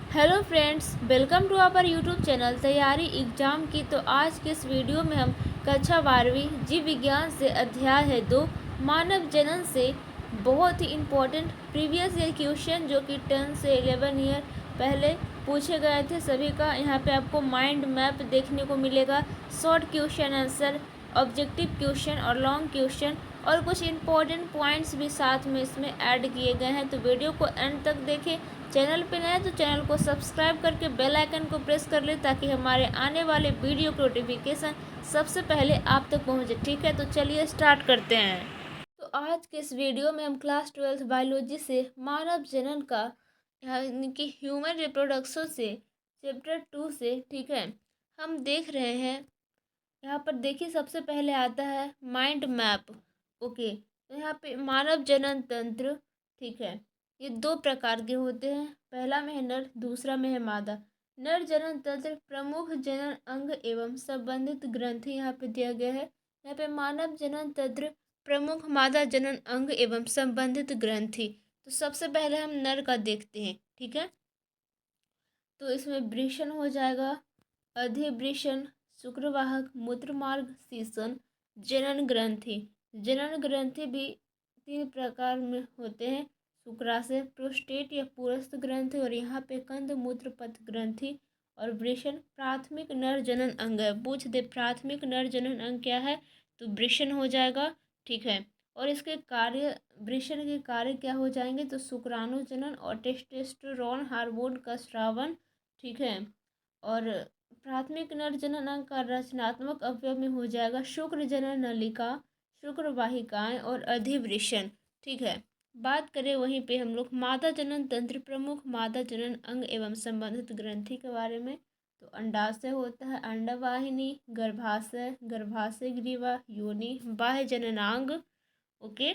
Hello friends, welcome to our YouTube channel तैयारी exam की। तो आज के इस वीडियो में हम कक्षा 12वीं जीव विज्ञान से अध्याय है 2 मानव जनन से बहुत ही इम्पोर्टेंट प्रीवियस ईयर क्वेश्चन जो कि 10 से 11 ईयर पहले पूछे गए थे सभी का। यहाँ पे आपको माइंड मैप देखने को मिलेगा, short question answer, objective question और लॉन्ग क्वेश्चन और कुछ इम्पोर्टेंट पॉइंट्स भी साथ में इसमें ऐड किए गए हैं। तो वीडियो को एंड तक देखें। चैनल पे नए तो चैनल को सब्सक्राइब करके बेल आइकन को प्रेस कर ले ताकि हमारे आने वाले वीडियो की नोटिफिकेशन सबसे पहले आप तक पहुंचे। ठीक है, तो चलिए स्टार्ट करते हैं। तो आज के इस वीडियो में हम क्लास 12 बायोलॉजी से मानव जनन का यानी कि ह्यूमन रिप्रोडक्शन से चैप्टर 2 से, ठीक है, हम देख रहे हैं। यहाँ पर देखिए सबसे पहले आता है माइंड मैप। ओके, तो यहाँ पे मानव जनन तंत्र, ठीक है, ये दो प्रकार के होते हैं। पहला में है नर, दूसरा में है मादा। नर जनन तंत्र प्रमुख जनन अंग एवं संबंधित ग्रंथि यहाँ पे दिया गया है। यहाँ पे मानव जनन तंत्र प्रमुख मादा जनन अंग एवं संबंधित ग्रंथि। तो सबसे पहले हम नर का देखते हैं, ठीक है। तो इसमें वृषण हो जाएगा, अधिवृषण, शुक्रवाहक, मूत्रमार्ग, सीसन, जनन ग्रंथि। जनन ग्रंथि भी 3 प्रकार में होते हैं, शुक्राशय, प्रोस्टेट या पुरस्थ ग्रंथि और यहाँ पे कंद मूत्र पथ ग्रंथि। और वृषण प्राथमिक नर जनन अंग है। पूछ दे प्राथमिक नर जनन अंग क्या है, तो वृषण हो जाएगा, ठीक है। और इसके कार्य, वृषण के कार्य क्या हो जाएंगे, तो शुक्राणु जनन और टेस्टोस्टेरोन हार्मोन का स्रावन, ठीक है। और प्राथमिक नर जनन अंग का रचनात्मक अवयव में हो जाएगा शुक्र जनन नलिका, शुक्र वाहिकाएं और अधिवृषण, ठीक है। बात करें वहीं पे हम लोग मादा जनन तंत्र प्रमुख मादा जनन अंग एवं संबंधित ग्रंथि के बारे में। तो अंडाशय होता है, अंडवाहिनी, गर्भाशय, गर्भाशय ग्रीवा, योनि, बाह्य जननांग। ओके,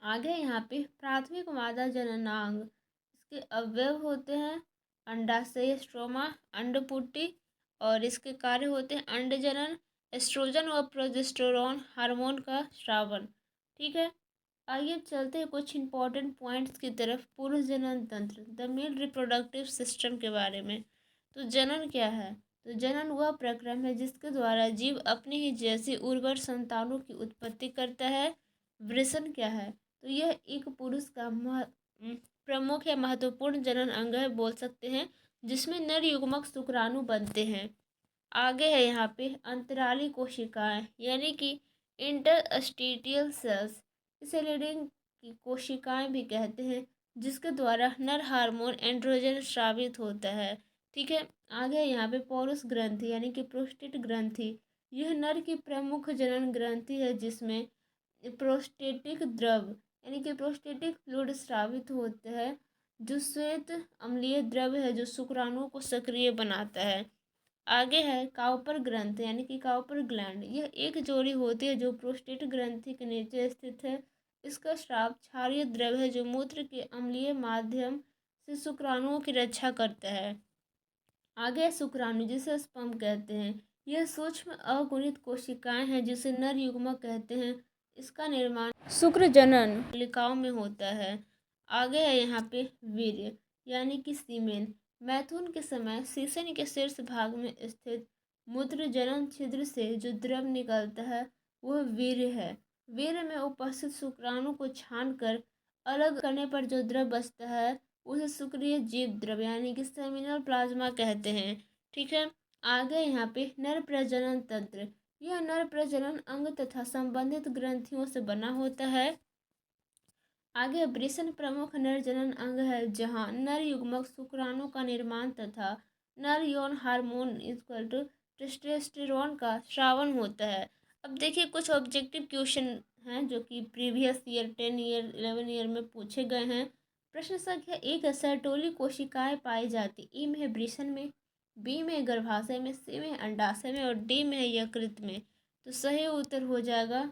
आगे यहाँ पे प्राथमिक मादा जननांग, इसके अवयव होते हैं अंडाशय, स्ट्रोमा, अंडपुट्टी और इसके कार्य होते हैं अंडजनन, एस्ट्रोजन व प्रोजेस्टेरोन हार्मोन का स्रावन, ठीक है। आइए चलते हैं कुछ इंपॉर्टेंट पॉइंट्स की तरफ। पुरुष जनन तंत्र, द मेल रिप्रोडक्टिव सिस्टम के बारे में। तो जनन क्या है, तो जनन वह प्रक्रम है जिसके द्वारा जीव अपनी ही जैसी उर्वर संतानों की उत्पत्ति करता है। वृषण क्या है, तो यह एक पुरुष का प्रमुख या महत्वपूर्ण जनन अंग है, बोल सकते हैं, जिसमें नर युग्मक शुक्राणु बनते हैं। आगे है यहाँ पे अंतराली कोशिकाएं यानी कि इंटरस्टिटियल सेल्स, इसे लीडिंग की कोशिकाएं भी कहते हैं, जिसके द्वारा नर हार्मोन एंड्रोजन स्रावित होता है, ठीक है। आगे यहाँ पे पौरुष ग्रंथि यानी कि प्रोस्टेट ग्रंथि, यह नर की प्रमुख जनन ग्रंथि है, जिसमें प्रोस्टेटिक द्रव यानी कि प्रोस्टेटिक फ्लूइड स्रावित होता है, जो श्वेत अम्लीय द्रव है जो शुक्राणुओं को सक्रिय बनाता है। आगे है काउपर ग्रंथ यानी कि काउपर ग्लैंड, यह एक जोड़ी होती है जो प्रोस्टेट ग्रंथि के नीचे स्थित है। इसका स्राव क्षारीय द्रव है जो मूत्र के अम्लीय माध्यम से शुक्राणुओं की रक्षा करता है। आगे शुक्राणु जिसे स्पर्म कहते हैं, यह सूक्ष्म अगुणित कोशिकाएं हैं जिसे नर युग्मक कहते हैं। इसका निर्माण शुक्र जनन नलिकाओं में होता है। आगे है यहाँ पे वीर्य यानी कि सीमेन, मैथुन के समय सीसन के शीर्ष भाग में स्थित मूत्र जनन छिद्र से जो द्रव निकलता है वह वीर्य है। वीर्य में उपस्थित शुक्राणु को छानकर अलग करने पर जो द्रव बचता है उसे शुक्रिय जीव द्रव यानी कि सेमिनल प्लाज्मा कहते हैं, ठीक है। आगे यहाँ पे नर प्रजनन तंत्र, यह नर प्रजनन अंग तथा संबंधित ग्रंथियों से बना होता है। आगे वृषण प्रमुख नर जनन अंग है जहाँ नर युग्मक शुक्राणु का निर्माण तथा नर यौन हार्मोन इक्वल टू टेस्टोस्टेरोन का स्रावन होता है। अब देखिए कुछ ऑब्जेक्टिव क्वेश्चन हैं जो कि प्रीवियस ईयर 10 ईयर 11 ईयर में पूछे गए हैं। प्रश्न संख्या 1 है, सर्टोली कोशिकाएं पाई जाती, ई में है वृषण में, बी में है गर्भाशय में, सी में है अंडाशय में और डी में है यकृत में। तो सही उत्तर हो जाएगा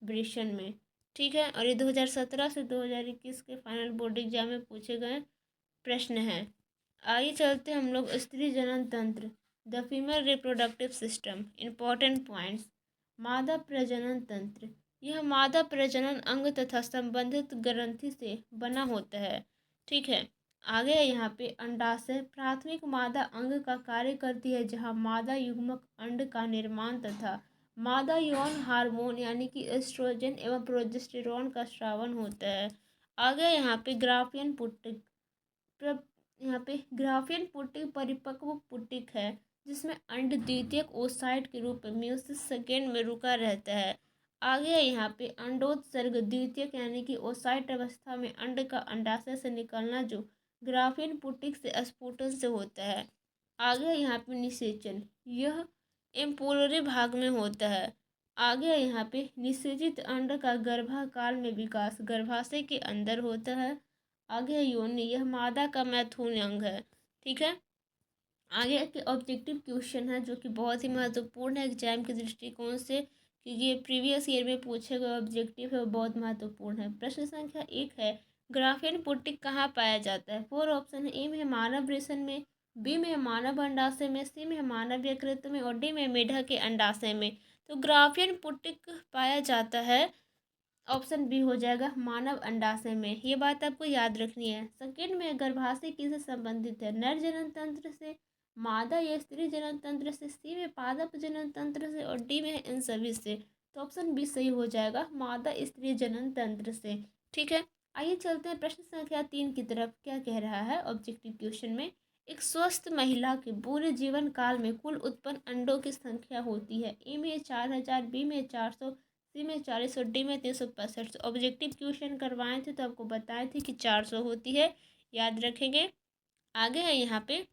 वृषण में, ठीक है। और ये 2017 से 2021 के फाइनल बोर्ड एग्जाम में पूछे गए प्रश्न हैं। आइए चलते हम लोग स्त्री जनन तंत्र, the female reproductive system, important points. मादा प्रजनन तंत्र, यह मादा प्रजनन अंग तथा संबंधित ग्रंथि से बना होता है, ठीक है। आगे है यहाँ पे अंडाशय प्राथमिक मादा अंग का कार्य करती है, जहाँ मादा युग्मक अंड का निर्माण तथा मादा यौन हार्मोन यानी कि एस्ट्रोजन एवं प्रोजेस्टेरॉन का स्रावन होता है। आगे यहाँ पे ग्राफियन पुट्टिक यहाँ पे ग्राफियन पुट्टिक परिपक्व पुट्टिक है, जिसमें अंड द्वितीयक ओसाइट के रूप में म्यूसिस सेकेंड में रुका रहता है। आगे यहाँ पे अंडोत्सर्ग द्वितीयक यानी कि ओसाइट अवस्था में अंड का अंडाशय से निकलना, जो ग्राफियन पुट्टिक से स्फुटन से होता है। आगे यहाँ पे निषेचन, यह एम्पोलरी भाग में होता है। आगे यहाँ पे निषेचित अंड का गर्भाकाल में विकास गर्भाशय के अंदर होता है। आगे है योनि, यह मादा का मैथुन अंग है। ठीक है, आगे के ऑब्जेक्टिव क्वेश्चन है जो कि बहुत ही महत्वपूर्ण है एग्जाम के दृष्टिकोण से, क्योंकि ये प्रीवियस ईयर में पूछे गए ऑब्जेक्टिव है, वो बहुत महत्वपूर्ण है। प्रश्न संख्या 1 है, ग्राफियन पुट्टिक कहाँ पाया जाता है? 4 ऑप्शन है। ए में मानव रेशम में, बी में मानव अंडाशय में, सी में मानव यकृत में और डी में मेढक के अंडाशय में। तो ग्राफियन पुट्टिक पाया जाता है, ऑप्शन बी हो जाएगा, मानव अंडाशय में। ये बात आपको याद रखनी है। सेकेंड में गर्भाशय किससे संबंधित है? नर जनन तंत्र से, मादा या स्त्री जनन तंत्र से, सी में पादप जनन तंत्र से और डी में इन सभी से। तो ऑप्शन बी सही हो जाएगा, मादा स्त्री जनन तंत्र से। ठीक है, आइए चलते हैं प्रश्न संख्या 3 की तरफ। क्या कह रहा है ऑब्जेक्टिव क्वेश्चन में? एक स्वस्थ महिला के पूरे जीवन काल में कुल उत्पन्न अंडों की संख्या होती है। ए में 4000, बी में 400, सी में 40 और डी में 365। ऑब्जेक्टिव क्वेश्चन करवाए थे तो आपको बताए थे कि 400 होती है, याद रखेंगे। आगे है यहाँ पे,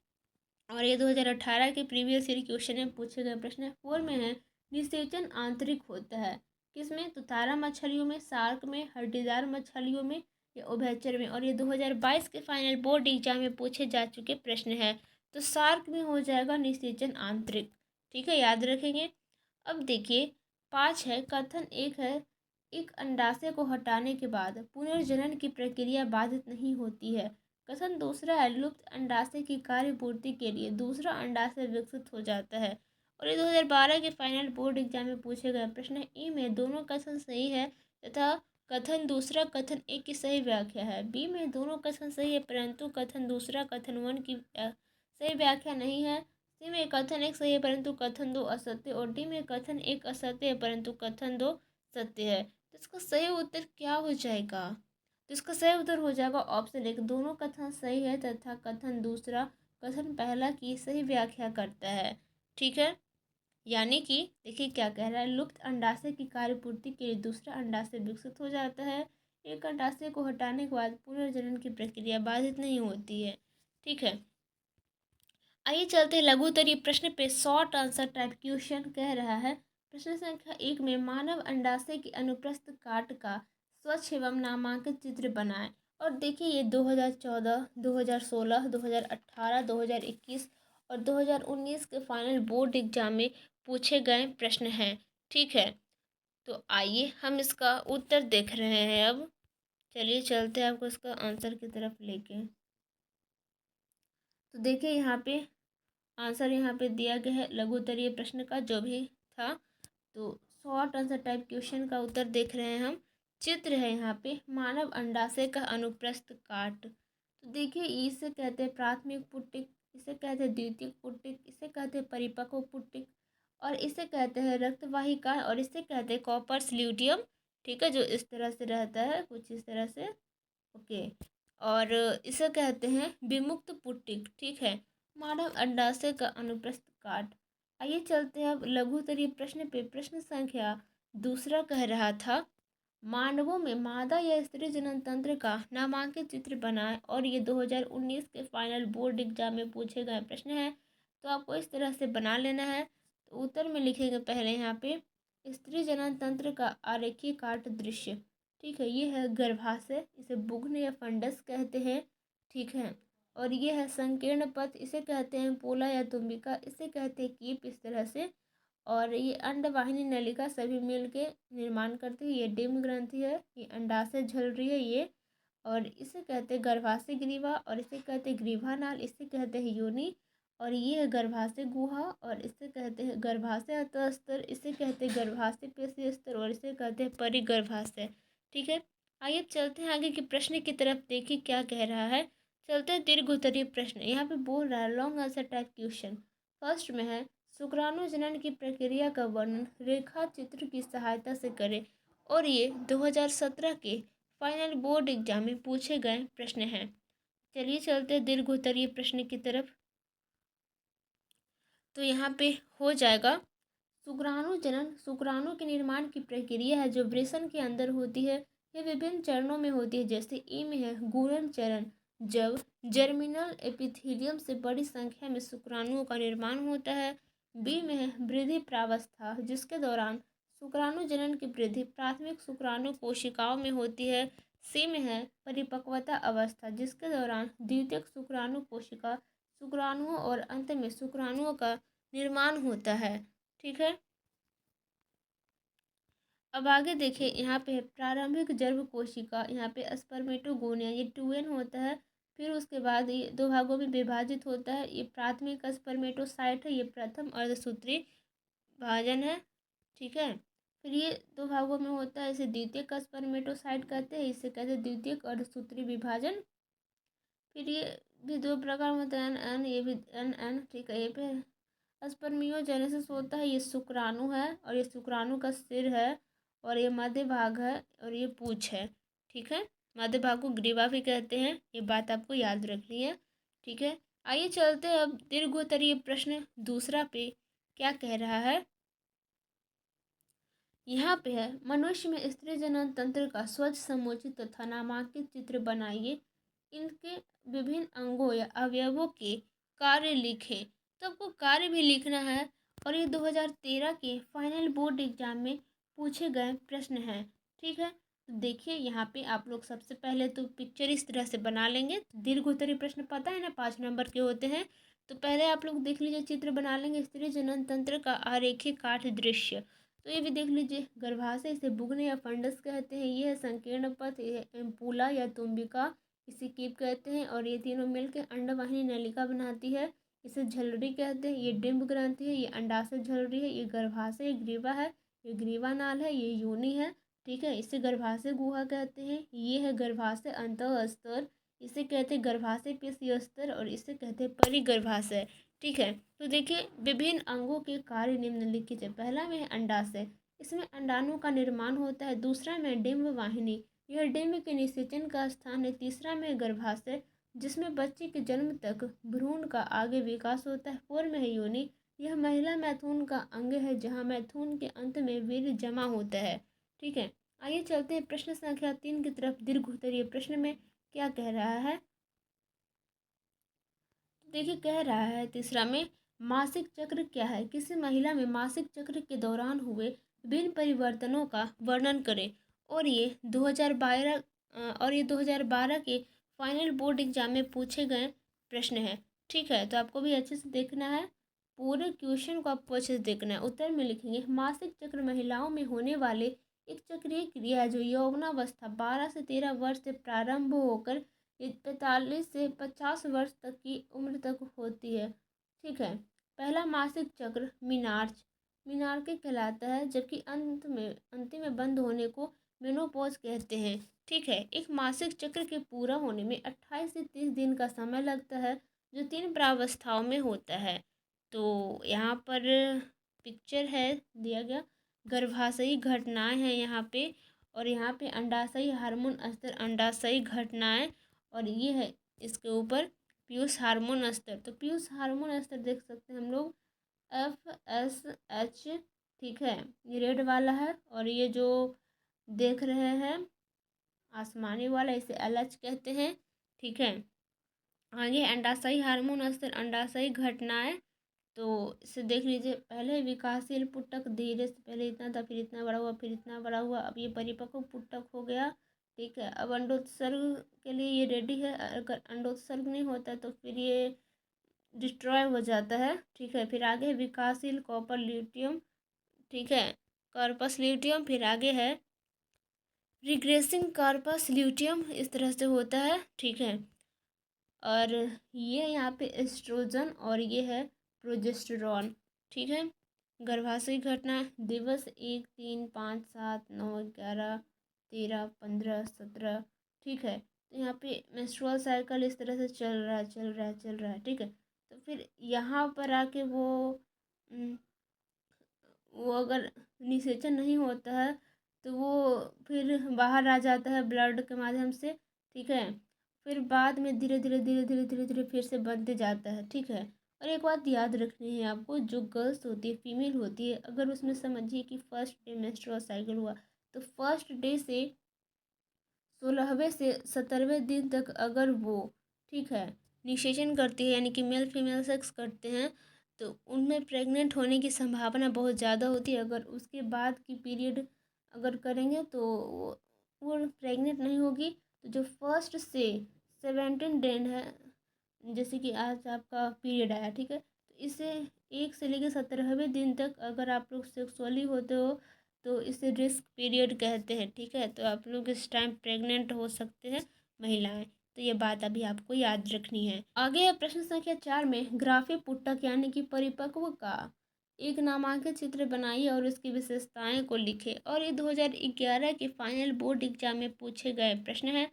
और ये 2018 के प्रीवियस ईयर क्वेश्चन में पूछे गए प्रश्न है। 4 में है, निषेचन आंतरिक होता है किसमें? तो तारा मछलियों में, शार्क में, हड्डीदार मछलियों में या उभयचर में। और ये 2022 के फाइनल बोर्ड एग्जाम में पूछे जा चुके प्रश्न है। तो शार्क में हो जाएगा निषेचन आंतरिक। ठीक है, याद रखेंगे। अब देखिए 5 है, कथन 1 है, एक अंडाशय को हटाने के बाद पुनर्जनन की प्रक्रिया बाधित नहीं होती है। कथन दूसरा है, लुप्त अंडाशय की कार्यपूर्ति के लिए दूसरा अंडाशय विकसित हो जाता है। और ये 2012 के फाइनल बोर्ड एग्जाम में पूछे गए प्रश्न है। ए में दोनों कथन सही है तथा कथन दूसरा कथन एक की सही व्याख्या है। बी में दोनों कथन सही है परंतु कथन दूसरा कथन 1 की सही व्याख्या नहीं है। सी में कथन 1 सही है परंतु कथन 2 असत्य, और डी में कथन 1 असत्य है परंतु कथन 2 सत्य है। तो इसका सही उत्तर क्या हो जाएगा? तो इसका सही उत्तर हो जाएगा ऑप्शन 1, दोनों कथन सही है तथा कथन दूसरा कथन पहला की सही व्याख्या करता है। ठीक है, यानी कि देखिए क्या कह रहा है, लुप्त अंडाशय की कार्यपूर्ति के लिए दूसरा अंडाशय विकसित हो जाता है। एक अंडाशय को हटाने के बाद पुनर्जनन की प्रक्रिया बाधित नहीं होती है। ठीक है, आइए चलते हैं लघुत्तरीय प्रश्न पे। शॉर्ट आंसर टाइप क्वेश्चन कह रहा है। प्रश्न संख्या 1 में मानव अंडाशय की अनुप्रस्थ काट का स्वच्छ एवं नामांकित चित्र बनाएं। और देखिए ये 2014, 2016, 2018, 2021 और 2019 के फाइनल बोर्ड एग्जाम में पूछे गए प्रश्न हैं। ठीक है, तो आइए हम इसका उत्तर देख रहे हैं। अब चलिए चलते हैं आपको इसका आंसर की तरफ लेके। तो देखिए यहाँ पे आंसर यहाँ पे दिया गया है लघुत्तरीय प्रश्न का जो भी था। तो शॉर्ट आंसर टाइप क्वेश्चन का उत्तर देख रहे हैं हम। चित्र है यहाँ पे, मानव अंडाशय का अनुप्रस्थ काट। तो देखिए इसे कहते हैं प्राथमिक पुट्टिक, इसे कहते हैं द्वितीयक पुट्टिक, इसे कहते हैं परिपक्व पुट्टिक और इसे कहते हैं रक्तवाहिका और इसे कहते हैं कॉपर्स ल्यूटियम। ठीक है, जो इस तरह से रहता है कुछ इस तरह से। ओके, और इसे कहते हैं विमुक्त पुट्टिक। ठीक है, मानव अंडाशय का अनुप्रस्थ काट। आइए चलते हैं अब लघुत्तरीय प्रश्न पे। प्रश्न संख्या दूसरा कह रहा था, मानवों में मादा या स्त्री जनन तंत्र का नामांकित चित्र बनाएं। और ये 2019 के फाइनल बोर्ड एग्जाम में पूछे गए प्रश्न है। तो आपको इस तरह से बना लेना है। तो उत्तर में लिखेंगे पहले यहाँ पे स्त्री जनन तंत्र का आरेखीय काट दृश्य। ठीक है, ये है गर्भाशय, इसे बुघ्न या फंडस कहते हैं। ठीक है, और ये है संकीर्ण पथ, इसे कहते हैं पोला या तुम्बिका, इसे कहते हैं कीप, इस तरह से। और ये अंडवाहिनी नलिका सभी मिल के निर्माण करती है। ये डिम्ब ग्रंथि है, ये अंडाशय झल रही है ये। और इसे कहते हैं गर्भाशय ग्रीवा और इसे कहते हैं ग्रीवानाल, इसे कहते हैं योनि। और ये है गर्भाशय गुहा और इसे कहते हैं गर्भाशय अतःस्तर, इसे कहते हैं गर्भाशय पेशी स्तर और इसे कहते हैं परिगर्भाशय। ठीक है, आइए अब चलते हैं आगे के प्रश्न की तरफ। देखिए क्या कह रहा है। चलते हैं दीर्घ उत्तरीय प्रश्न। यहाँ पे बोल रहा है long answer type question. First में है शुक्राणु जनन की प्रक्रिया का वर्णन रेखा चित्र की सहायता से करें, और ये 2017 के फाइनल बोर्ड एग्जाम में पूछे गए प्रश्न हैं। चलिए चलते हैं दीर्घ उत्तरीय प्रश्न की तरफ। तो यहाँ पे हो जाएगा शुक्राणु जनन शुक्राणु के निर्माण की प्रक्रिया है जो वृषण के अंदर होती है। ये विभिन्न चरणों में होती है, जैसे ए में है गुणन चरण, जब जर्मिनल एपिथेलियम से बड़ी संख्या में शुक्राणुओं का निर्माण होता है। बी में है वृद्धि प्रावस्था, जिसके दौरान शुक्राणु जनन की वृद्धि प्राथमिक शुक्राणु कोशिकाओं में होती है। सी में है परिपक्वता अवस्था, जिसके दौरान द्वितीयक शुक्राणु कोशिका शुक्राणुओं और अंत में शुक्राणुओं का निर्माण होता है। ठीक है, अब आगे देखिए यहाँ पे है प्रारंभिक गर्भ कोशिका, यहाँ पे स्पर्मेटोगोनिया, ये 2n होता है। फिर उसके बाद ये दो भागों में विभाजित होता है। ये प्राथमिक स्पर्मेटोसाइट है, ये प्रथम अर्धसूत्री विभाजन है। ठीक है, फिर ये दो भागों में होता है, इसे द्वितीयक स्पर्मेटोसाइट कहते हैं, इसे कहते हैं द्वितीयक अर्धसूत्री विभाजन। फिर ये भी दो प्रकार में होता है, एन ये भी एन। ठीक है, ये पे स्पर्मियोजेनेसिस होता है, ये शुक्राणु है और ये शुक्राणु का सिर है और ये मध्य भाग है और ये पूंछ है। ठीक है, मध्य भाग को ग्रीवा भी कहते हैं, ये बात आपको याद रखनी है। ठीक है, आइए चलते हैं अब दीर्घोत्तरीय प्रश्न दूसरा पे क्या कह रहा है। यहाँ पे है मनुष्य में स्त्री जनन तंत्र का स्वच्छ समुचित तथा नामांकित चित्र बनाइए, इनके विभिन्न अंगों या अवयवों के कार्य लिखें। तो आपको कार्य भी लिखना है और ये 2013 के फाइनल बोर्ड एग्जाम में पूछे गए प्रश्न हैं। ठीक है, तो देखिए यहाँ पे आप लोग सबसे पहले तो पिक्चर इस तरह से बना लेंगे। दीर्घोत्तरीय प्रश्न पता है ना 5 नंबर के होते हैं, तो पहले आप लोग देख लीजिए, चित्र बना लेंगे स्त्री जनन तंत्र का आरेखीय काठ दृश्य। तो ये भी देख लीजिए, गर्भाशय इसे बुग्न या फंडस कहते हैं, ये है संकीर्ण पथ, ये एम्पुला या तुम्बिका, इसे कीप कहते हैं, और ये तीनों मिलकर अंडवाहिनी नलिका बनाती है, इसे झलरी कहते हैं। ये डिम्ब ग्रंथि है, ये अंडाशय झलरी है, ये गर्भाशय ग्रीवा है, ये ग्रीवा नाल है, ये योनि है। ठीक है, इसे गर्भाशय गुहा कहते हैं। ये है गर्भाशय अंतः स्तर, इसे कहते हैं गर्भाशय पेशीय स्तर, और इसे कहते हैं परिगर्भाशय। ठीक है, तो देखिए विभिन्न अंगों के कार्य निम्नलिखित है। पहला में है अंडाशय, इसमें अंडाणु का निर्माण होता है। दूसरा में डिम्ब वाहिनी, यह डिम्ब के निषेचन का स्थान है। तीसरा में गर्भाशय, जिसमें बच्चे के जन्म तक भ्रूण का आगे विकास होता है। 4 में है योनि, यह महिला मैथुन का अंग है, जहाँ मैथुन के अंत में वीर्य जमा होता है। ठीक है, आइए चलते हैं प्रश्न संख्या 3 की तरफ। दीर्घोत्तरीय प्रश्न में क्या कह रहा है, देखिए कह रहा है तीसरा में मासिक चक्र क्या है, किसी महिला में मासिक चक्र के दौरान हुए विभिन्न परिवर्तनों का वर्णन करें। और ये 2012 के फाइनल बोर्ड एग्जाम में पूछे गए प्रश्न हैं। ठीक है, तो आपको भी अच्छे से देखना है, पूरे क्वेश्चन को आपको अच्छे से देखना है। उत्तर में लिखेंगे मासिक चक्र महिलाओं में होने वाले एक चक्रीय क्रिया है जो यौवनावस्था 12 से 13 वर्ष से प्रारंभ होकर 45 से 50 वर्ष तक की उम्र तक होती है। ठीक है, पहला मासिक चक्र मीनार्की कहलाता है, जबकि अंतिम में बंद होने को मेनोपॉज कहते हैं। ठीक है, एक मासिक चक्र के पूरा होने में 28 से 30 दिन का समय लगता है, जो 3 प्रावस्थाओं में होता है। तो यहाँ पर पिक्चर है दिया गया, गर्भाशयी घटनाएं हैं यहाँ पे, और यहाँ पे अंडाशयी हार्मोन स्तर, अंडाशयी घटनाएं, और ये है इसके ऊपर पीयूष हार्मोन स्तर। तो पीयूष हार्मोन स्तर देख सकते हैं हम लोग FSH। ठीक है, ये रेड वाला है, और ये जो देख रहे हैं आसमानी वाला, इसे LH कहते हैं। ठीक है, आगे अंडाशयी हार्मोन स्तर, अंडाशयी घटनाएं, तो इसे देख लीजिए, पहले विकासशील पुटक धीरे से, पहले इतना था, फिर इतना बड़ा हुआ, फिर इतना बड़ा हुआ, अब ये परिपक्व पुटक हो गया। ठीक है, अब अंडोत्सर्ग के लिए ये रेडी है, अगर अंडोत्सर्ग नहीं होता तो फिर ये डिस्ट्रॉय हो जाता है। ठीक है, फिर आगे है विकासशील कॉपर ल्यूटियम। ठीक है, कॉर्पस ल्यूटियम, फिर आगे है रिग्रेसिंग कॉर्पस ल्यूटियम, इस तरह से होता है। ठीक है, और ये यहाँ पे एस्ट्रोजन और ये है प्रोजेस्टेरॉन। ठीक है, गर्भाशयी घटना दिवस 1, 3, 5, 7, 9, 11, 13, 15, 17। ठीक है, तो यहाँ पे मेंस्ट्रुअल साइकिल इस तरह से चल रहा है, ठीक है। तो फिर यहाँ पर आके उम, वो अगर निषेचन नहीं होता है तो वो फिर बाहर आ जाता है ब्लड के माध्यम से, ठीक है। फिर बाद में धीरे धीरे फिर से बनते जाता है, ठीक है। और एक बात याद रखनी है आपको, जो गर्ल्स होती है, फीमेल होती है, अगर उसमें समझिए कि फर्स्ट डे मेंस्ट्रुअल साइकिल हुआ तो फर्स्ट डे से 16वें से 17वें दिन तक अगर वो, ठीक है, निषेचन करती है यानी कि मेल फीमेल सेक्स करते हैं तो उनमें प्रेग्नेंट होने की संभावना बहुत ज़्यादा होती है। अगर उसके बाद की पीरियड अगर करेंगे तो वो प्रेग्नेंट नहीं होगी। तो जो फर्स्ट से 17 दिन है, जैसे कि आज आपका पीरियड आया, ठीक है, तो इसे 1 से लेकर 17वें दिन तक अगर आप लोग सेक्सुअली होते हो तो इसे रिस्क पीरियड कहते हैं, ठीक है। तो आप लोग इस टाइम प्रेग्नेंट हो सकते हैं महिलाएं, तो ये बात अभी आपको याद रखनी है। आगे है प्रश्न संख्या 4 में ग्राफी पुटक यानी कि परिपक्व का एक नामांकित चित्र बनाइए और उसकी विशेषताएं को लिखे। और ये 2011 के फाइनल बोर्ड एग्जाम में पूछे गए प्रश्न है,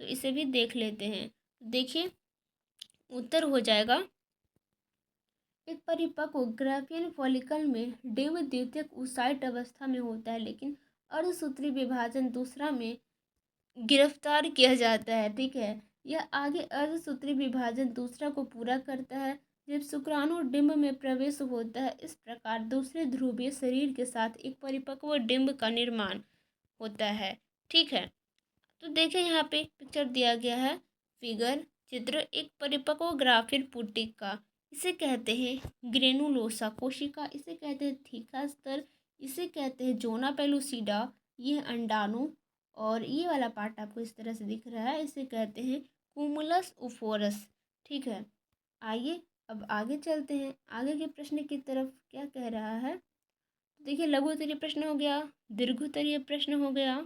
तो इसे भी देख लेते हैं। देखिए उत्तर हो जाएगा, एक परिपक्व ग्राफियन फॉलिकल में डिंब द्वितीयक ओसाइट अवस्था में होता है, लेकिन अर्धसूत्री विभाजन दूसरा में गिरफ्तार किया जाता है, ठीक है। यह आगे अर्धसूत्री विभाजन दूसरा को पूरा करता है जब शुक्राणु डिंब में प्रवेश होता है। इस प्रकार दूसरे ध्रुवीय शरीर के साथ एक परिपक्व डिंब का निर्माण होता है, ठीक है। तो देखिए यहाँ पे पिक्चर दिया गया है, फिगर चित्र एक परिपक्व ग्राफिन पुटिक का, इसे कहते हैं ग्रेनुलोसा कोशिका, इसे कहते हैं थीका स्तर, इसे कहते हैं जोना पेलुसिडा, ये अंडाणु, और ये वाला पार्ट आपको इस तरह से दिख रहा है, इसे कहते हैं कुमुलस उफोरस, ठीक है। आइए अब आगे चलते हैं, आगे के प्रश्न की तरफ क्या कह रहा है। देखिए लघु उत्तरीय प्रश्न हो गया, दीर्घ उत्तरीय प्रश्न हो गया।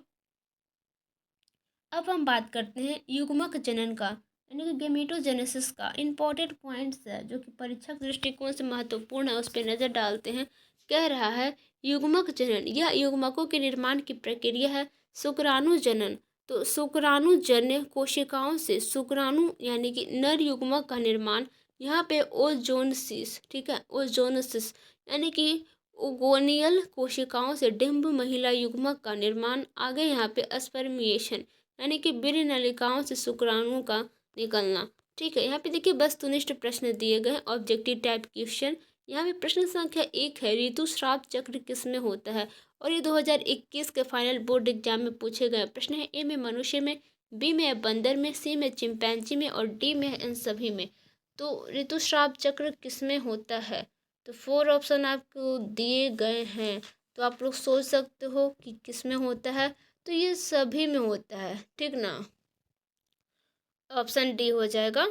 अब हम बात करते हैं युग्मक जनन का यानी कि गेमेटोजेनेसिस का। इंपॉर्टेंट पॉइंट्स है जो कि परीक्षक दृष्टिकोण से महत्वपूर्ण है, उस पर नज़र डालते हैं। कह रहा है युग्मक जनन, यह युग्मकों के निर्माण की प्रक्रिया है। शुक्राणु जनन, तो शुक्राणु जन्य कोशिकाओं से शुक्राणु यानी कि नर युग्मक का निर्माण। यहाँ पे ओजोनसिस, ठीक है, ओजोनसिस यानी कि ओगोनियल कोशिकाओं से डिंब महिला युग्मक का निर्माण। आगे यहाँ पे स्पर्मिएशन यानी कि वीर्य नलिकाओं से शुक्राणु का निकलना, ठीक है। यहाँ पे देखिए वस्तुनिष्ठ प्रश्न दिए गए, ऑब्जेक्टिव टाइप क्वेश्चन। यहाँ पे प्रश्न संख्या 1 है, ऋतुस्राव चक्र किसमें होता है, और ये 2021 के फाइनल बोर्ड एग्जाम में पूछे गए प्रश्न है। ए में मनुष्य में, बी में है बंदर में, सी में चिंपैंजी में, और डी में है इन सभी में। तो ऋतुस्राव चक्र किसमें होता है, तो 4 ऑप्शन आपको दिए गए हैं, तो आप लोग सोच सकते हो कि किसमें होता है, तो ये सभी में होता है, ठीक ना। ऑप्शन डी हो जाएगा।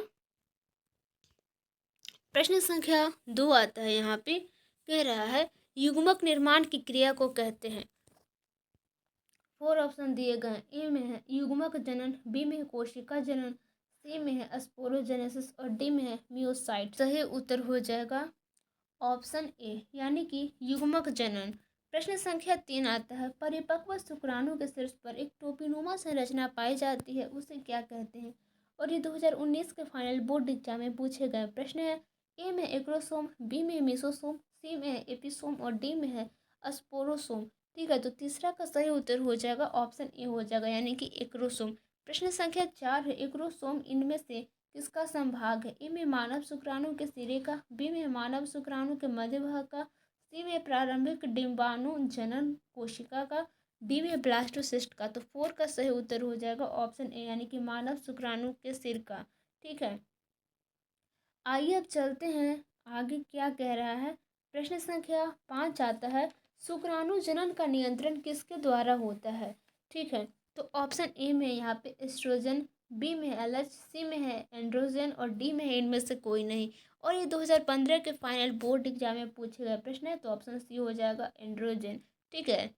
प्रश्न संख्या 2 आता है, यहाँ पे कह रहा है युग्मक निर्माण की क्रिया को कहते हैं। 4 ऑप्शन दिए गए, ए में है युग्मक जनन, बी में है कोशिका जनन, सी में है स्पोरोजेनेसिस, और डी में है मियोसाइट। सही उत्तर हो जाएगा ऑप्शन ए यानी कि युग्मक जनन। प्रश्न संख्या 3 आता है, परिपक्व शुक्राणु के शीर्ष पर एक टोपीनुमा संरचना पाई जाती है, उसे क्या कहते हैं। और ये 2019 के फाइनल बोर्ड एग्जाम में पूछे गए प्रश्न है। ए में एक्रोसोम, बी में मेसोसोम, सी में है एपिसोम, और डी में है स्पोरोसोम, ठीक है। तो तीसरा का सही उत्तर हो जाएगा ऑप्शन ए हो जाएगा यानी कि एक्रोसोम। प्रश्न संख्या 4 है, एक्रोसोम इनमें से किसका संभाग है। ए में मानव शुक्राणु के सिरे का, बी में मानव शुक्राणु के मध्य भाग का, सी में प्रारंभिक डिंबाणु जनन कोशिका का, डी में ब्लास्टोसिस्ट का। तो 4 का सही उत्तर हो जाएगा ऑप्शन ए यानी कि मानव शुक्राणु के सिर का, ठीक है। आइए अब चलते हैं आगे क्या कह रहा है। प्रश्न संख्या 5 आता है, शुक्राणु जनन का नियंत्रण किसके द्वारा होता है, ठीक है। तो ऑप्शन ए में यहाँ पे एस्ट्रोजन, बी में है एलएच, सी में है एंड्रोजन, और डी में है इनमें से कोई नहीं। और ये 2015 के फाइनल बोर्ड एग्जाम में पूछे गए प्रश्न है, तो ऑप्शन सी हो जाएगा एंड्रोजन, ठीक है,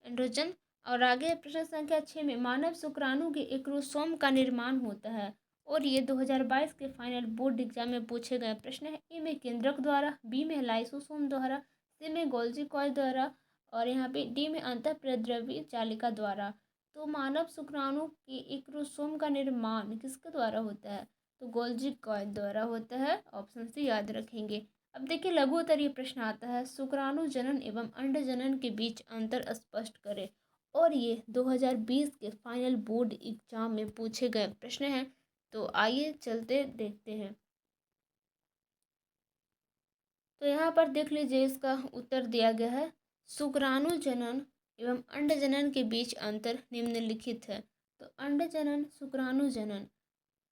एंड्रोजन। और आगे प्रश्न संख्या 6 में मानव शुक्राणु के एक्रोसोम का निर्माण होता है, और ये 2022 के फाइनल बोर्ड एग्जाम में पूछे गए प्रश्न है। ए में केंद्रक द्वारा, बी में लाइसोसोम द्वारा, सी में गोल्जी कॉइल द्वारा, और यहाँ पे डी में अंतःप्रद्रव्य चालिका द्वारा। तो मानव शुक्राणु के एक क्रोमोसोम का निर्माण किसके द्वारा होता है? तो गोल्जी कॉइल द्वारा होता है। ऑप्शन से याद रखेंगे। अब देखिए लघु उत्तरीय प्रश्न आता है, शुक्राणु जनन एवं अंड जनन के बीच अंतर स्पष्ट करें। और ये 2020 के फाइनल बोर्ड एग्जाम में पूछे गए प्रश्न हैं। तो आइए चलते देखते हैं। तो यहाँ पर देख लीजिए, इसका उत्तर दिया गया है, शुक्राणु जनन एवं अंड जनन के बीच अंतर निम्नलिखित है। तो अंड जनन, शुक्राणु जनन,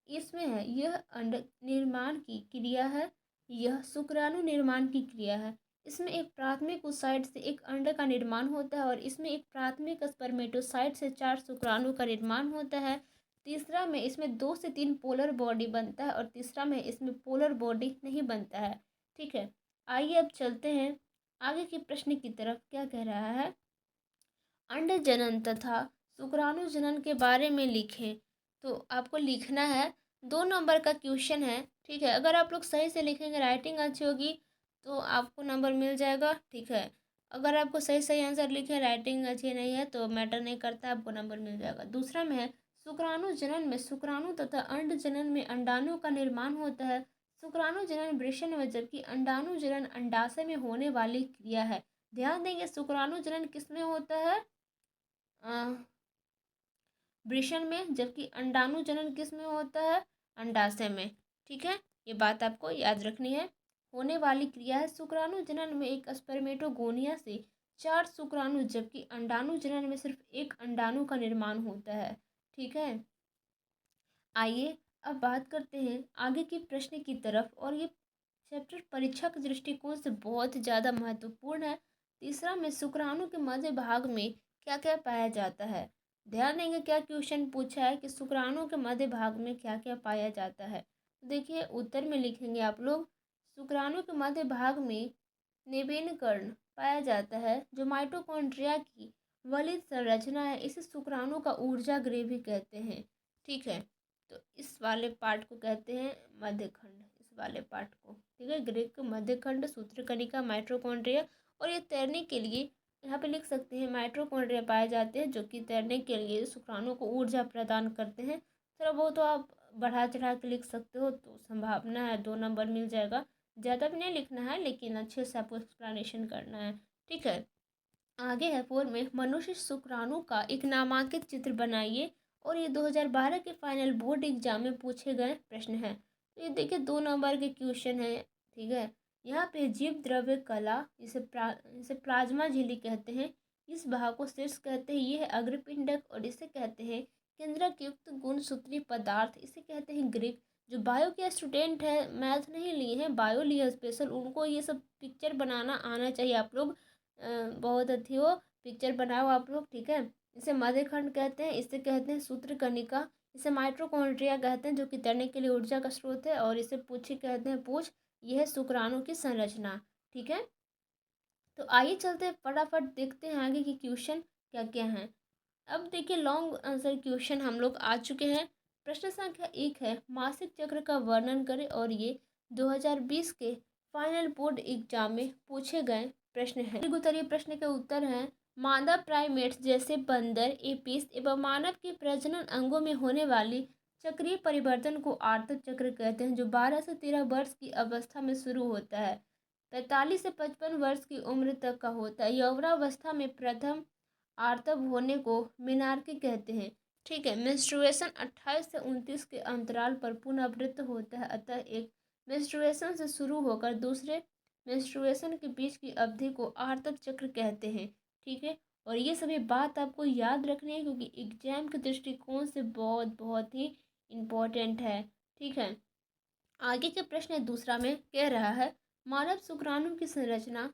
इसमें है यह अंड निर्माण की क्रिया है, यह शुक्राणु निर्माण की क्रिया है। इसमें एक प्राथमिक ओसाइट से एक अंड का निर्माण होता है और इसमें एक प्राथमिक स्पर्मेटोसाइट से 4 शुक्राणु का निर्माण होता है। तीसरा में इसमें 2 से 3 पोलर बॉडी बनता है और तीसरा में इसमें पोलर बॉडी नहीं बनता है। ठीक है, आइए अब चलते हैं आगे के प्रश्न की तरफ। क्या कह रहा है, अंड जनन तथा शुक्राणु जनन के बारे में लिखें। तो आपको लिखना है, 2 नंबर का क्वेश्चन है। ठीक है, अगर आप लोग सही से लिखेंगे, राइटिंग अच्छी होगी तो आपको नंबर मिल जाएगा। ठीक है, अगर आपको सही सही आंसर लिखे, राइटिंग अच्छी नहीं है तो मैटर नहीं करता, आपको नंबर मिल जाएगा। दूसरा में है, शुक्राणु जनन में शुक्राणु तथा अंड जनन में अंडाणु का निर्माण होता है। शुक्राणु जनन वृषण में, जबकि अंडाणु जनन अंडाशय में होने वाली क्रिया है। ध्यान देंगे, शुक्राणु जनन किस में होता है? वृषण में, जबकि अंडाणु जनन किस में होता है? अंडाशय में। ठीक है, ये बात आपको याद रखनी है। होने वाली क्रिया है, शुक्राणु जनन में एक स्पर्मेटोगोनिया से 4 शुक्राणु, जबकि अंडाणु जनन में सिर्फ एक अंडाणु का निर्माण होता है। ठीक है, आइए अब बात करते हैं आगे के प्रश्न की तरफ। और ये चैप्टर परीक्षा के दृष्टिकोण से बहुत ज़्यादा महत्वपूर्ण है। तीसरा में, शुक्राणु के मध्य भाग में क्या क्या पाया जाता है? ध्यान देंगे क्या क्वेश्चन पूछा है कि शुक्राणु के मध्य भाग में क्या क्या पाया जाता है। तो देखिए उत्तर में लिखेंगे आप लोग, शुक्राणु के मध्य भाग में निवेन कर्ण पाया जाता है, जो माइटोकॉन्ड्रिया की वलिद संरचना है। इसे शुक्राणु का ऊर्जा गृह भी कहते हैं। ठीक है, तो इस वाले पार्ट को कहते हैं मध्यखंड, इस वाले पार्ट को। ठीक है, ग्रीक मध्यखंड, सूत्रकणिका, माइटोकॉन्ड्रिया। और ये तैरने के लिए यहाँ पे लिख सकते हैं, माइटोकॉन्ड्रिया पाए जाते हैं जो कि तैरने के लिए शुक्राणु को ऊर्जा प्रदान करते हैं। थोड़ा बहुत तो आप बढ़ा चढ़ा के लिख सकते हो, तो संभावना है 2 नंबर मिल जाएगा। ज़्यादा भी नहीं लिखना है, लेकिन अच्छे से आपको एक्सप्लेनेशन करना है। ठीक है, आगे है 4 में, मनुष्य शुक्राणु का एक नामांकित चित्र बनाइए। और ये 2012 के फाइनल बोर्ड एग्जाम में पूछे गए प्रश्न हैं। तो ये देखिए 2 नंबर के क्वेश्चन है। ठीक है, यहाँ पे जीव द्रव्य कला, इसे प्लाज्मा झिल्ली कहते हैं। इस भाग को शीर्ष कहते हैं, ये है अग्रपिंडक। और इसे कहते हैं केंद्रक युक्त गुणसूत्री पदार्थ, इसे कहते हैं ग्रीक। जो बायो के स्टूडेंट है, मैथ नहीं लिए हैं, बायो लिए स्पेशल, उनको ये सब पिक्चर बनाना आना चाहिए। आप लोग बहुत अच्छी हो, पिक्चर बनाओ आप लोग। ठीक है, इसे मध्यखंड कहते हैं, इसे कहते हैं सूत्रकणिका। इसे माइटोकॉन्ड्रिया कहते हैं, जो कि तैरने के लिए ऊर्जा का स्रोत है। और इसे पूछी कहते हैं, पूछ। यह है शुक्राणु की संरचना। ठीक है, तो आइए चलते हैं फटाफट देखते हैं आगे की क्वेश्चन क्या क्या हैं। अब देखिए लॉन्ग आंसर क्वेश्चन हम लोग आ चुके हैं। प्रश्न संख्या 1 है, मासिक चक्र का वर्णन करें। और ये 2020 के फाइनल बोर्ड एग्जाम में पूछे गए प्रश्न हैं। उत्तरीय प्रश्न के उत्तर हैं, मादा प्राइमेट्स जैसे बंदर, एपिस एवं मानव के प्रजनन अंगों में होने वाली चक्रीय परिवर्तन को आर्तक चक्र कहते हैं, जो 12 से 13 वर्ष की अवस्था में शुरू होता है, 45 से 55 वर्ष की उम्र तक का होता है। यौवनावस्था में प्रथम आर्तव होने को मेनार्की कहते हैं। ठीक है, मेंस्ट्रुएशन 28 से 29 के अंतराल पर पुनरावृत्त होता है। अतः एक मेंस्ट्रुएशन से शुरू होकर दूसरे मेंस्ट्रुएशन के बीच की अवधि को आर्तव चक्र कहते हैं। ठीक है, और ये सभी बात आपको याद रखनी है, क्योंकि एग्जाम के दृष्टिकोण से बहुत बहुत ही इम्पोर्टेंट है। ठीक है, आगे के प्रश्न दूसरा में कह रहा है, मानव शुक्राणु की संरचना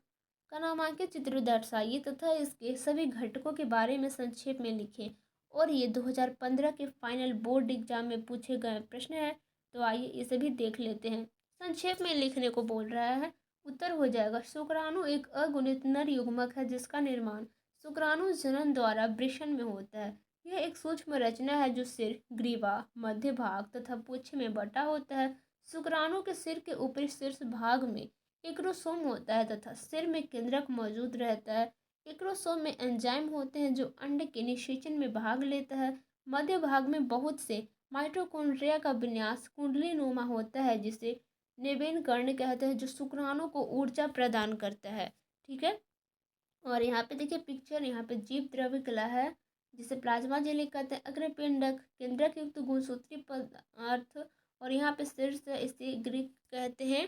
का नामांकित चित्र दर्शाइए तथा इसके सभी घटकों के बारे में संक्षेप में लिखें। और ये 2015 के फाइनल बोर्ड एग्जाम में पूछे गए प्रश्न है। तो आइए इसे भी देख लेते हैं। संक्षेप में लिखने को बोल रहा है। उत्तर हो जाएगा, शुक्राणु एक अगुणित नर युग्मक है जिसका निर्माण शुक्राणु जनन द्वारा वृषण में होता है। यह एक सूक्ष्म रचना है जो सिर, ग्रीवा, मध्य भाग तथा पुच्छ में बटा होता है। शुक्राणु के सिर के ऊपरी शीर्ष भाग में एक क्रोमोसोम होता है तथा सिर में केंद्रक मौजूद रहता है। एक्रोसोम में एंजाइम होते हैं जो अंड के निषेचन में भाग लेता है। मध्य भाग में बहुत से माइटोकॉन्ड्रिया का विन्यास कुंडली नुमा होता है जिसे नेबेन कर्ण कहते हैं, जो शुक्राणु को ऊर्जा प्रदान करता है। ठीक है। और यहाँ पे देखिए पिक्चर, यहाँ पे जीव द्रव्य कला है जिसे प्लाज्मा झिल्ली कहते हैं। अग्रपिंडक केंद्रक युक्त गुणसूत्री पदार्थ, और यहाँ पे शीर्ष है, इसे ग्रीक कहते हैं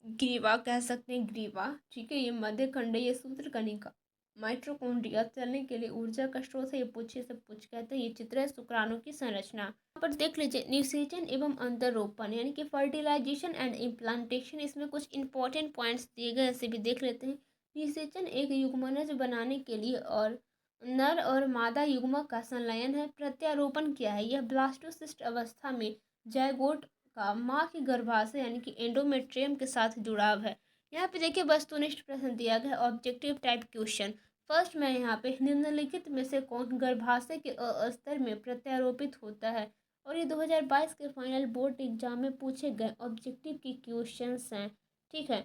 ग्रीवा, कह सकते हैं ग्रीवा। ठीक है। ये मध्य खंड, ये सूत्र कणिका माइटोकॉन्ड्रिया चलने के लिए ऊर्जा का स्रोत है। ये पूछे सब पूछ कहते हैं। ये चित्र है शुक्राणु की संरचना। यहाँ पर देख लीजिए निषेचन एवं अंतरोपण यानी कि फर्टिलाइजेशन एंड इम्प्लांटेशन, इसमें कुछ इंपॉर्टेंट पॉइंट्स दिए गए, इसे भी देख लेते हैं। निषेचन एक युग्मनज बनाने के लिए और नर और मादा युग्मक का संलयन है। प्रत्यारोपण क्या है? यह ब्लास्टोसिस्ट अवस्था में जायगोट का माँ के गर्भाशय यानी कि एंडोमेट्रियम के साथ जुड़ाव है। यहाँ पे देखिए वस्तुनिष्ठ प्रश्न दिया गया, ऑब्जेक्टिव टाइप क्वेश्चन। फर्स्ट में यहाँ पे निम्नलिखित में से कौन गर्भाशय के अस्तर में प्रत्यारोपित होता है? और ये 2022 के फाइनल बोर्ड एग्जाम में पूछे गए ऑब्जेक्टिव के क्वेश्चंस हैं। ठीक है।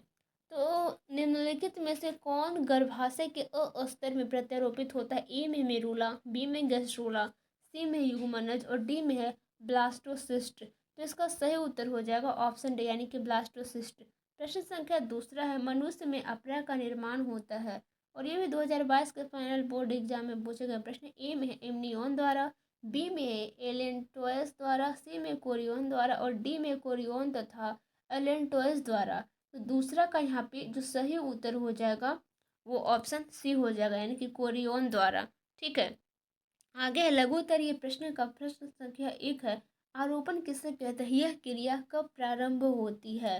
तो निम्नलिखित में से कौन गर्भाशय के अस्तर में प्रत्यारोपित होता है? ए में मेरूला, बी में गैस्ट्रोला, सी में युग्मनज और डी में है ब्लास्टोसिस्ट। तो इसका सही उत्तर हो जाएगा ऑप्शन डी यानी कि ब्लास्टोसिस्ट। प्रश्न संख्या दूसरा है, मनुष्य में अपरा का निर्माण होता है, और ये भी 2022 के फाइनल बोर्ड एग्जाम में पूछे गए प्रश्न। ए में है एमनियोन द्वारा, बी में है एलेंटोयस द्वारा, सी में कोरियोन द्वारा और डी में कोरियोन तथा एलेंटोयस द्वारा। तो दूसरा का यहाँ पे जो सही उत्तर हो जाएगा वो ऑप्शन सी हो जाएगा यानी कि कोरियोन द्वारा। ठीक है। आगे है लघुत्तरीय प्रश्न का प्रश्न संख्या 1 है, आरोपण किसे कहते हैं? यह क्रिया कब प्रारंभ होती है?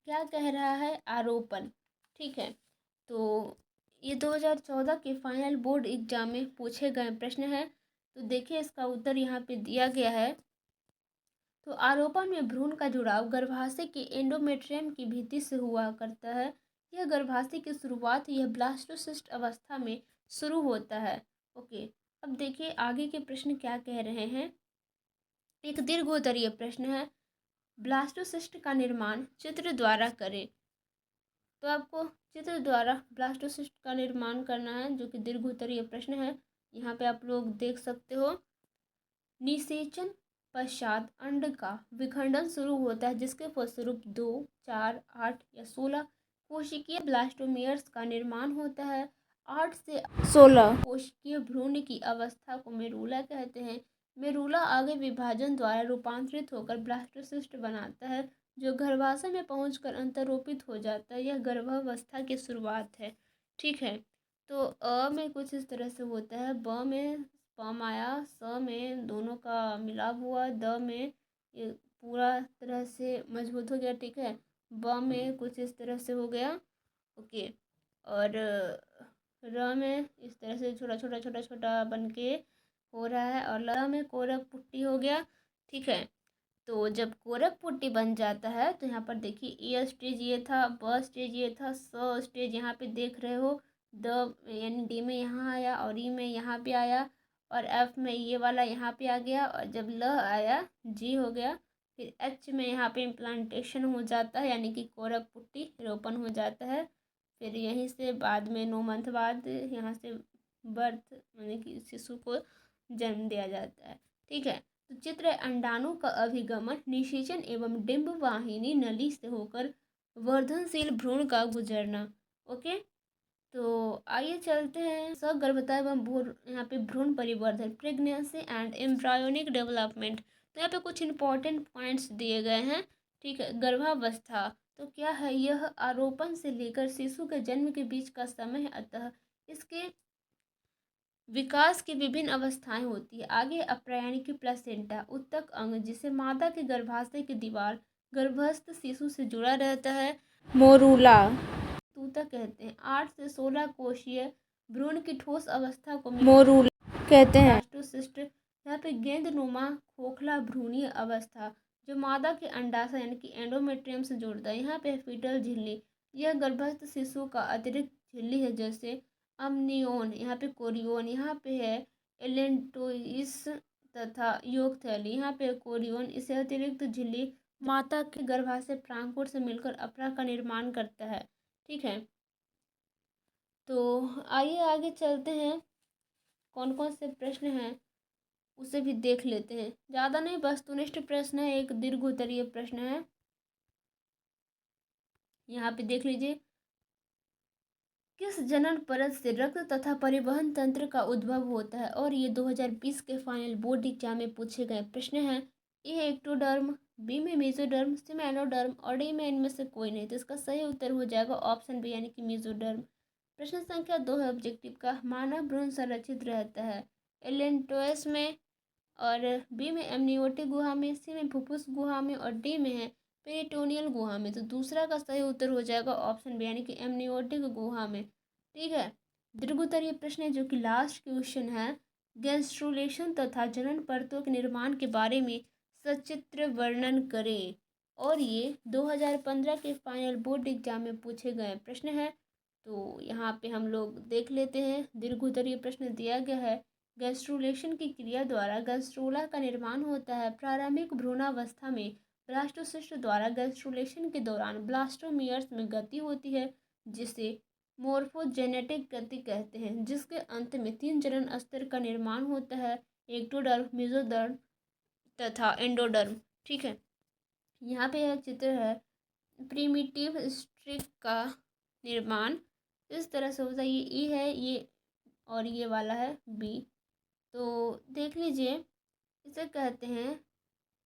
क्या कह रहा है? आरोपण। ठीक है। तो ये 2014 के फाइनल बोर्ड एग्जाम में पूछे गए प्रश्न है। तो देखिए इसका उत्तर यहाँ पे दिया गया है। तो आरोपण में भ्रूण का जुड़ाव गर्भाशय के एंडोमेट्रियम की भित्ति से हुआ करता है। यह गर्भाशय की शुरुआत यह ब्लास्टोसिस्ट अवस्था में शुरू होता है। ओके। अब देखिए आगे के प्रश्न क्या कह रहे हैं। एक दीर्घोत्तरीय प्रश्न है, ब्लास्टोसिस्ट का निर्माण चित्र द्वारा करें। तो आपको चित्र द्वारा ब्लास्टोसिस्ट का निर्माण करना है, जो कि दीर्घोत्तरीय प्रश्न है। यहाँ पे आप लोग देख सकते हो। निषेचन पश्चात अंड का विखंडन शुरू होता है जिसके फलस्वरूप 2, 4, 8 या 16 कोशिकीय ब्लास्टोमेयर्स का निर्माण होता है। 8 से 16 कोशिकीय भ्रूण की अवस्था को मेरूला कहते हैं। मेरूला आगे विभाजन द्वारा रूपांतरित होकर ब्लास्टोसिस्ट बनाता है जो गर्भाशय में पहुंचकर अंतरोपित हो जाता है। यह गर्भावस्था की शुरुआत है। ठीक है। तो अ में कुछ इस तरह से होता है, ब में स्पर्म आया, स में दोनों का मिलाप हुआ, द में ये पूरा तरह से मजबूत हो गया। ठीक है। ब में कुछ इस तरह से हो गया। ओके। और र में इस तरह से छोटा छोटा छोटा छोटा बन के हो रहा है, और ल में कोरक पुट्टी हो गया। ठीक है। तो जब कोरक पुट्टी बन जाता है तो यहाँ पर देखिए ए स्टेज ये था, ब स्टेज ये था, स स्टेज यहाँ पे देख रहे हो, द यानी डी में यहाँ आया, और ई में यहाँ पे आया, और एफ में ये वाला यहाँ पे आ गया, और जब ल आया जी हो गया। फिर एच में यहाँ पे इम्प्लांटेशन हो जाता है यानी कि कोरक पुट्टी रोपण हो जाता है। फिर यहीं से बाद में 9 मंथ बाद यहाँ से बर्थ यानी कि शिशु को जन्म दिया जाता है। ठीक है। तो चित्र अंडाणु का अभिगमन निषेचन एवं डिंब वाहिनी नली से होकर वर्धनशील भ्रूण का गुजरना। ओके। तो आइए चलते हैं सगर्भता एवं यहाँ पे भ्रूण परिवर्धन, प्रेगनेंसी एंड एम्ब्रायोनिक डेवलपमेंट। तो यहाँ पे कुछ इंपॉर्टेंट पॉइंट्स दिए गए हैं। ठीक है। गर्भावस्था तो क्या है? यह आरोपण से लेकर शिशु के जन्म के बीच का समय है, अतः इसके विकास की विभिन्न अवस्थाएं होती है। आगे अप्रा यानी कि प्लेसेंटा, उत्तक अंग जिसे मादा के गर्भाशय की दीवार गर्भस्थ शिशु से जुड़ा रहता है, मोरूला तूतक कहते हैं। 8 से 16 कोशीय भ्रूण की ठोस अवस्था को मोरूला कहते हैं। ब्लास्टोसिस्ट यहाँ पे गेंदनुमा खोखला भ्रूणीय अवस्था जो मादा के अंडाशय यानी कि एंडोमेट्रियम से जोड़ता है। यहाँ पे फीटल झिल्ली, यह गर्भस्थ शिशु का अतिरिक्त झिल्ली है, जैसे अमनियोन, यहाँ पे कोरियोन, यहाँ पे है एलेंटोइस तथा योग थैली, यहाँ पे कोरियोन। इसे अतिरिक्त झिल्ली माता के गर्भाशय प्रांकुर से मिलकर अपरा का निर्माण करता है। ठीक है। तो आइए आगे चलते हैं, कौन कौन से प्रश्न हैं उसे भी देख लेते हैं। ज़्यादा नहीं, वस्तुनिष्ठ प्रश्न है, एक दीर्घ उत्तरीय प्रश्न है। यहाँ पे देख लीजिए, किस जनन परत से रक्त तथा परिवहन तंत्र का उद्भव होता है? और ये 2020 के फाइनल बोर्ड एग्जाम में पूछे गए प्रश्न हैं। ए एक्टोडर्म, बी में मेसोडर्म, सी में एंडोडर्म और डी में इनमें से कोई नहीं। तो इसका सही उत्तर हो जाएगा ऑप्शन बी यानी कि मेसोडर्म। प्रश्न संख्या 2 है ऑब्जेक्टिव का, मानव भ्रूण संरक्षित रहता है एलेंटोएस में, और बी में एमनियोटिक गुहा में, सी में फुफ्फुस गुहा में और डी में है पेरिटोनियल गुहा में। तो दूसरा का सही उत्तर हो जाएगा ऑप्शन बी यानी कि एमनियोटिक गुहा में। ठीक है, दीर्घोत्तरीय प्रश्न है जो कि लास्ट क्वेश्चन है। गैस्ट्रुलेशन तथा जनन परतों के निर्माण के बारे में सचित्र वर्णन करें। और ये 2015 के फाइनल बोर्ड एग्जाम में पूछे गए प्रश्न है। तो यहाँ पे हम लोग देख लेते हैं, दीर्घोत्तरीय प्रश्न दिया गया है। गैस्ट्रुलेशन की क्रिया द्वारा गैस्ट्रोला का निर्माण होता है। प्रारंभिक भ्रूणावस्था में ब्लास्टोसिस्ट द्वारा गैस्ट्रुलेशन के दौरान ब्लास्टोमियर्स में गति होती है, जिसे मोर्फोजेनेटिक गति कहते हैं, जिसके अंत में 3 जनन स्तर का निर्माण होता है, एक्टोडर्म, मेसोडर्म तथा एंडोडर्म। ठीक है, यहाँ पे यह चित्र है, प्रीमिटिव स्ट्रिक का निर्माण इस तरह से होता है। ये ई है, ये और ये वाला है बी। तो देख लीजिए, इसे कहते हैं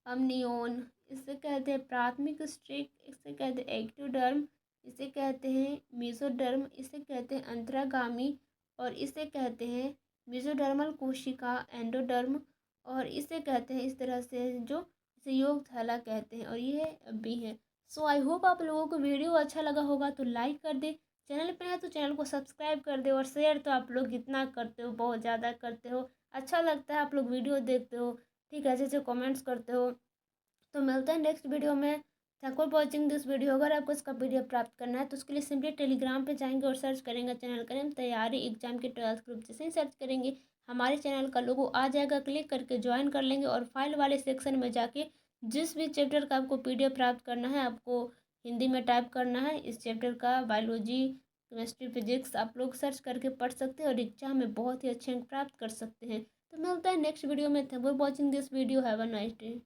अम्नियोन, इसे कहते हैं प्राथमिक स्ट्रिक, इसे कहते हैं एक्टोडर्म, इसे कहते हैं मेसोडर्म, इसे कहते हैं अंतरागामी, और इसे कहते हैं मेसोडर्मल कोशिका एंडोडर्म, और इसे कहते हैं इस तरह से जो इसे योग थैला कहते हैं, और ये बी है। सो आई होप आप लोगों को वीडियो अच्छा लगा होगा, तो लाइक कर दे, चैनल पे है तो चैनल को सब्सक्राइब कर दे, और शेयर तो आप लोग कितना करते हो, बहुत ज़्यादा करते हो, अच्छा लगता है, आप लोग वीडियो देखते हो, ठीक है, अच्छे अच्छे कमेंट्स करते हो। तो मिलते हैं नेक्स्ट वीडियो में। Thank for watching this video. अगर आपको इसका पीडीएफ प्राप्त करना है तो उसके लिए सिंपली टेलीग्राम पे जाएंगे और सर्च करेंगे चैनल का नेम तैयारी एग्जाम के 12th ग्रुप। जैसे ही सर्च करेंगे हमारे चैनल का लोगो आ जाएगा, क्लिक करके ज्वाइन कर लेंगे, और फाइल वाले सेक्शन में जाके जिस भी चैप्टर का आपको पीडीएफ प्राप्त करना है, आपको हिंदी में टाइप करना है इस चैप्टर का, बायोलॉजी, केमिस्ट्री, फिजिक्स, आप लोग सर्च करके पढ़ सकते हैं और एग्जाम में बहुत ही अच्छे अंक प्राप्त कर सकते हैं। तो मिलता है नेक्स्ट वीडियो में। Thank for watching this video. Have a nice day.